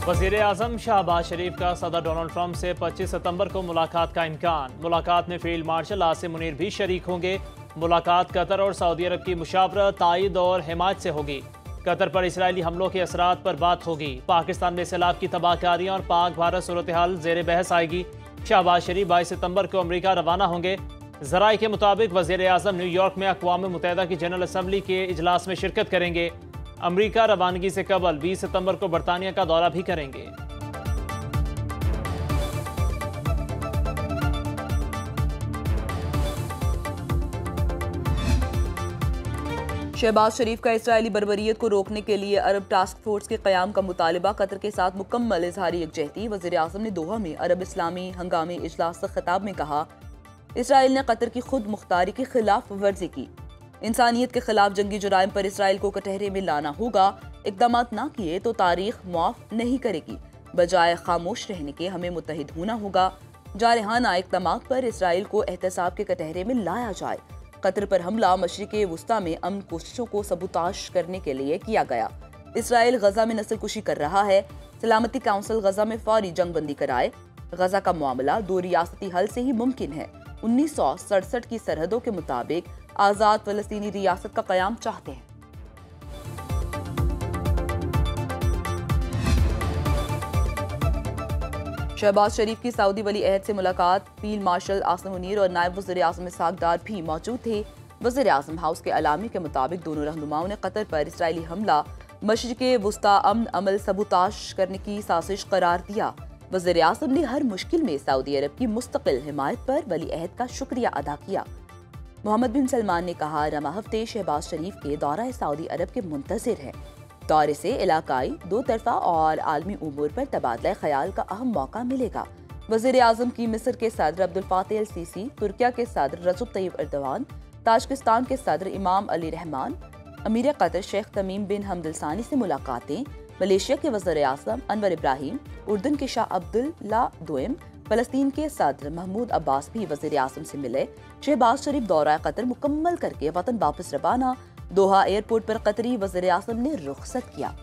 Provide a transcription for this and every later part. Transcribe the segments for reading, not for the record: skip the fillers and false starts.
वज़ीर आज़म शहबाज शरीफ का सदर डोनाल्ड ट्रंप से 25 सितंबर को मुलाकात का इम्कान। मुलाकात में फील्ड मार्शल आसिम मुनीर भी शरीक होंगे। मुलाकात कतर और सऊदी अरब की मुशावरत, तायद और हिमायत से होगी। कतर पर इसराइली हमलों के असरात पर बात होगी। पाकिस्तान में सैलाब की तबाहकारियां और पाक भारत सूरत हाल जेर बहस आएगी। शहबाज शरीफ 22 सितंबर को अमरीका रवाना होंगे। ज़राए के मुताबिक वज़ीर आज़म न्यूयॉर्क में अक़वाम मुत्तहिदा की जनरल असम्बली के इजलास में शिरकत करेंगे। अमरीका रवानगी से कबल 20 सितंबर को बरतानिया का दौरा भी करेंगे। शहबाज शरीफ का इसराइली बर्बरियत को रोकने के लिए अरब टास्क फोर्स के क़याम का मुतालिबा, कतर के साथ मुकम्मल इजहारी यकजहती। वज़ीर आज़म ने दोहा में अरब इस्लामी हंगामी इजलास से खिताब में कहा, इसराइल ने कतर की खुद मुख्तारी की खिलाफ वर्जी की। इंसानियत के खिलाफ जंगी जुराइम पर इसराइल को कटहरे में लाना होगा। इक़दाम ना किए तो तारीख मुआफ़ नहीं करेगी। बजाय खामोश रहने के हमें मुत्तहिद होना होगा। जारहाना इक़दाम पर इसराइल को एहतसाब के कटहरे में लाया जाए। कतर पर हमला मशरिक़े वुस्ता में अमन कोशिशों को सबूताश करने के लिए किया गया। इसराइल गजा में नस्लकुशी कर रहा है। सलामती काउंसिल गजा में फौरी जंग बंदी कराए। गजा का मामला 2 रियासती हल से ही मुमकिन है। 1967 की सरहदों के मुताबिक आज़ाद फ़लस्तीनी रियासत का क़याम चाहते हैं। शहबाज शरीफ की सऊदी वली अहद से मुलाकात। फील्ड मार्शल आसिम मुनीर और नायब वज़ीर आज़म इसहाक़ डार भी मौजूद थे। वज़ीर आज़म हाउस के अलामी के मुताबिक दोनों रहनुमाओं ने कतर पर इसराइली हमला मशरिक़े वुस्ता अमन अमल सबूताश करने की साजिश करार दिया। वज़ीर आज़म ने हर मुश्किल में सऊदी अरब की मुस्तकिल हिमायत पर वली अहद का शुक्रिया अदा किया। मोहम्मद बिन सलमान ने कहा, रमा हफ्ते शहबाज शरीफ के दौरा सऊदी अरब के मुंतज़िर है। दौरे से इलाकाई, दो तरफा और आलमी उमूर पर तबादला ख्याल का अहम मौका मिलेगा। वज़ीर आज़म की मिस्र के सदर अब्दुल फातह अल सीसी, तुर्किया के सदर रजब तय्यब एर्दोगान, ताजिकिस्तान के सदर इमाम अली रहमान, अमीर कतर शेख तमीम बिन हमद अल सानी से मुलाकातें। मलेशिया के वज़ीर आज़म अनवर इब्राहिम, उर्दन के शाह अब्दुल्ला दोयम, फ़लस्तीन के सदर महमूद अब्बास भी वज़ीर आज़म से मिले। शहबाज शरीफ दौरा कतर मुकम्मल करके वतन वापस रवाना। दोहा एयरपोर्ट पर कतरी वज़ीर आज़म ने रुखसत किया।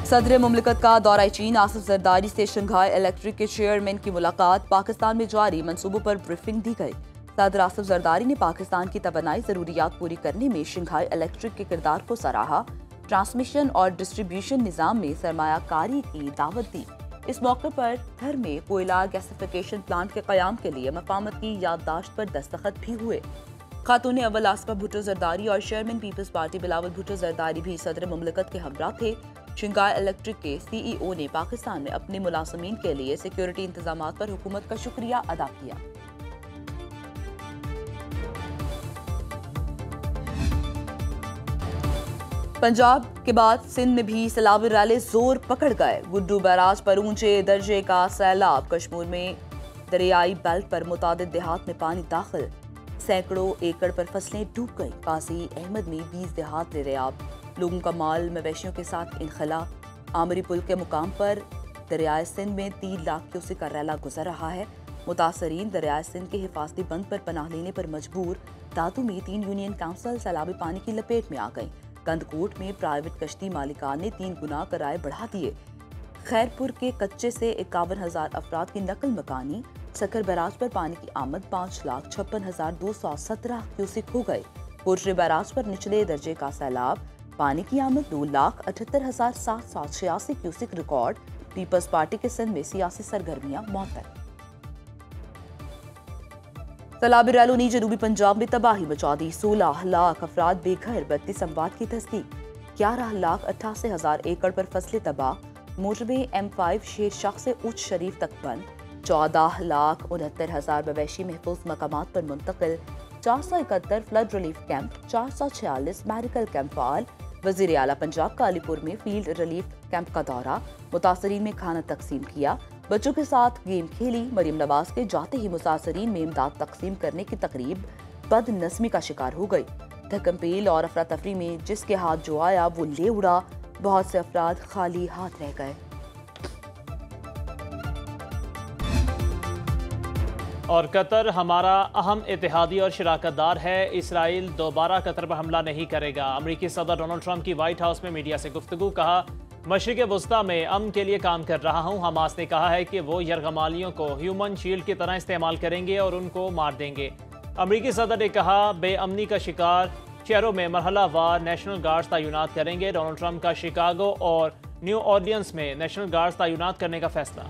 सदर मुमलिकत का दौरा चीन आसिफ जरदारी से शंघाई इलेक्ट्रिक के चेयरमैन की मुलाकात। पाकिस्तान में जारी मंसूबों पर ब्रीफिंग दी गई। सदर आसिफ जरदारी ने पाकिस्तान की तवानाई ज़रूरियात पूरी करने में शंघाई इलेक्ट्रिक के किरदार को सराहा। ट्रांसमिशन और डिस्ट्रीब्यूशन निज़ाम में सरमायाकारी की दावत दी। इस मौके पर थर में कोयला गैसिफिकेशन प्लांट के क़याम के लिए मफामत की याददाश्त पर दस्तखत भी हुए। खातून अव्वल आसफा भुट्टो जरदारी और चेयरमैन पीपल्स पार्टी बिलावल भुट्टो जरदारी भी सदर मुमलिकत के हमरा थे। शंघाई इलेक्ट्रिक के CEO ने पाकिस्तान में अपने मुलाजमीन के लिए सिक्योरिटी इंतजाम पर हुकूमत का शुक्रिया अदा किया। पंजाब के बाद सिंध में भी सैलाबी रैली जोर पकड़ गए। गुड्डू बैराज पर ऊंचे दर्जे का सैलाब। कश्मीर में दरियाई बेल्ट पर मुतादिद देहात में पानी दाखिल। सैकड़ों एकड़ पर फसलें डूब गई। काजी अहमद में 20 देहात दरियाब। लोगों का माल मवेशियों के साथ इनखला। आमरी पुल के मुकाम पर दरियाए सिंध में 3 लाख क्यूसेक का रैला गुजर रहा है। मुतासरीन दरियाए सिंध के हिफाजती बंद पर पनाह लेने पर मजबूर। दादू में 3 यूनियन काउंसिल सैलाबी पानी की लपेट में आ गई। कंदकोट में प्राइवेट कश्ती मालिकान ने 3 गुना कराए बढ़ा दिए। खैरपुर के कच्चे से 51,000 अफराद की नकल मकानी। सकर बैराज पर पानी की आमद 5,56,217 क्यूसेक हो गए। कोटरे बैराज पर निचले दर्जे का सैलाब। पानी की आमद 2,78,786 क्यूसेक रिकॉर्ड। पीपल्स पार्टी के सिंध में सियासी सरगर्मियां मौतल। सैलाबी रैलों ने जनूबी पंजाब में तबाही मचा दी। 16 लाख अफराद बेघर। 32 अमवात की तस्दीक। 11,88,000 एकड़ पर फसलें तबाह। मोटरवे M5 शेर शाख से उच्च शरीफ तक बंद। 14,69,000 मवेशी महफूज मकामात पर मुंतकिल। 471 flood relief camp. 446 medical camp फाल। वजीर आला पंजाब का अलीपुर में फील्ड रिलीफ कैंप का दौरा। मुतासरीन में खाना तकसीम किया। बच्चों के साथ गेम खेली। मरियम नवाज के जाते ही मुतासरीन में इमदाद तकसीम करने की तकरीब बदनज़मी का शिकार हो गई। धक्कमपेल और अफरा तफरी में जिसके हाथ जो आया वो ले उड़ा। बहुत से अफराद खाली हाथ रह गए। और कतर हमारा अहम इत्तेहादी और शराकतदार है। इसराइल दोबारा कतर पर हमला नहीं करेगा। अमरीकी सदर डोनाल्ड ट्रंप की व्हाइट हाउस में मीडिया से गुफ्तगू। कहा, मशरिक़ वस्ता में अमन के लिए काम कर रहा हूँ। हमास ने कहा है कि वो यरगमालियों को ह्यूमन शील्ड की तरह इस्तेमाल करेंगे और उनको मार देंगे। अमरीकी सदर ने कहा, बेअमनी का शिकार शहरों में मरहलावार नेशनल गार्ड्स तैनात करेंगे। डोनाल्ड ट्रंप का शिकागो और न्यू ऑर्लियंस में नेशनल गार्ड्स तैनात करने का फैसला।